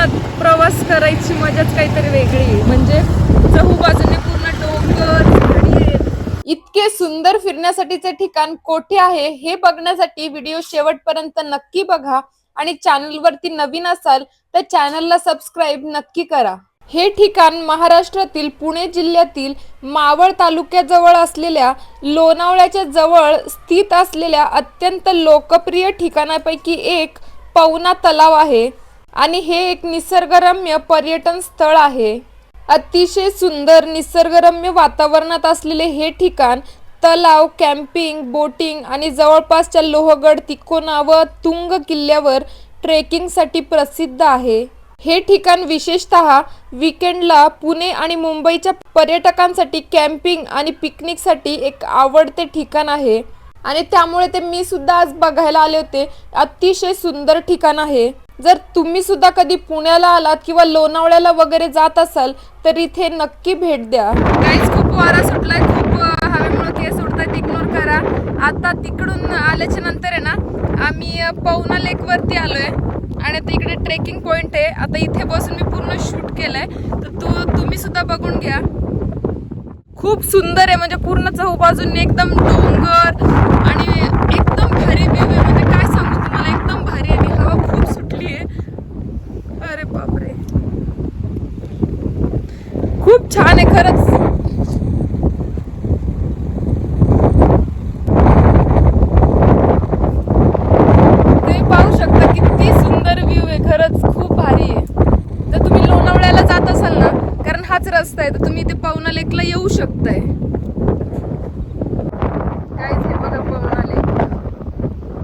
कोकणात प्रवास करायची मजाच काहीतरी वेगळी आहे। म्हणजे चहूबाजूने पूर्ण डोंगर झाडी आहेत। इतके सुंदर फिरण्यासाठीचे ठिकाण कोठे आहे हे बघण्यासाठी व्हिडिओ शेवटपर्यंत नक्की बघा आणि चॅनलवरती नवीन असाल तर चॅनलला सबस्क्राईब नक्की करा। हे ठिकाण महाराष्ट्रातील पुणे जिल्ह्यातील मावळ तालुक्याजवळ असलेल्या लोणावळ्याच्या जवळ स्थित असलेल्या अत्यंत लोकप्रिय ठिकाणापैकी एक पवना तलाव आहे आणि हे एक निसर्गरम्य पर्यटन स्थळ आहे। अतिशय सुंदर निसर्गरम्य वातावरणात असलेले हे ठिकाण तलाव, कॅम्पिंग, बोटिंग आणि जवळपासच्या लोहगड, तिकोना व तुंग किल्ल्यावर ट्रेकिंगसाठी प्रसिद्ध आहे। हे ठिकाण विशेषतः वीकेंडला पुणे आणि मुंबईच्या पर्यटकांसाठी कॅम्पिंग आणि पिकनिकसाठी एक आवडते ठिकाण आहे आणि त्यामुळे ते मी सुद्धा आज बघायला आले होते। अतिशय सुंदर ठिकाण आहे। जर तुम्ही सुद्धा कधी पुण्याला आलात किंवा लोणावळ्याला वगैरे जात असाल तर इथे नक्की भेट द्या। गाईज खूप वारा सुटलाय, खूप हवेमुळे केस उडतायत, इग्नोर करा। आता तिकडून आल्याच्या नंतर आहे ना आम्ही पवना लेक वरती आलोय आणि आता इकडे ट्रेकिंग पॉइंट आहे। आता इथे बसून मी पूर्ण शूट केलंय तर तुम्ही सुद्धा बघून घ्या। खूप सुंदर आहे, म्हणजे पूर्ण चहूबाजूने एकदम डोंगर आणि एकदम भारी व्ह्यू आहे। म्हणजे काय सांगू तुम्हाला, एकदम भारी आहे आणि हवा खूप सुटली आहे। अरे बापरे, खूप छान आहे खरंच। तुम्ही पाहू शकता किती सुंदर व्ह्यू आहे, खरंच खूप भारी आहे। जर तुम्ही लोणावळ्याला जात असाल ना, कारण हाच रस्ता आहे, तर तुम्ही इथे पवना लेकला येऊ शकताय। गाईज हे बघा पवना लेक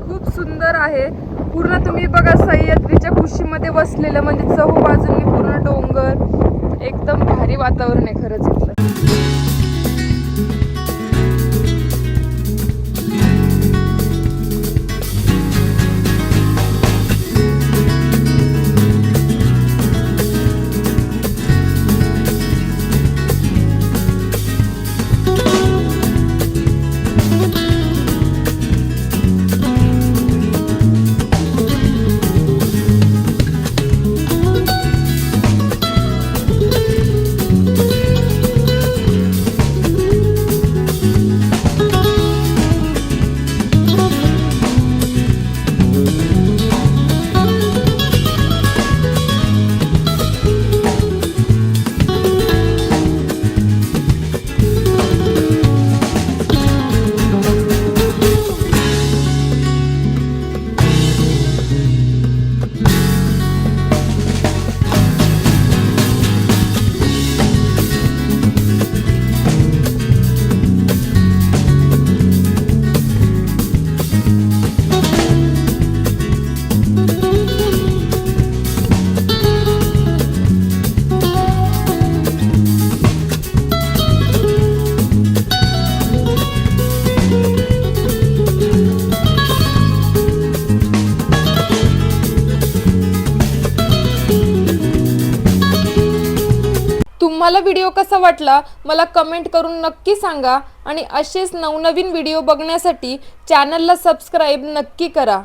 खूप सुंदर आहे। पूर्ण तुम्ही बघा सह्याद्रीच्या कुशीमध्ये वसलेलं, म्हणजे चहूबाजूंनी पूर्ण डोंगर, एकदम भारी वातावरण आहे खरंच इथलं। तुम्हाला व्हिडिओ कसा वाटला मला कमेंट करून नक्की सांगा आणि असेच नवनवीन व्हिडिओ बघण्यासाठी चॅनलला सबस्क्राईब नक्की करा।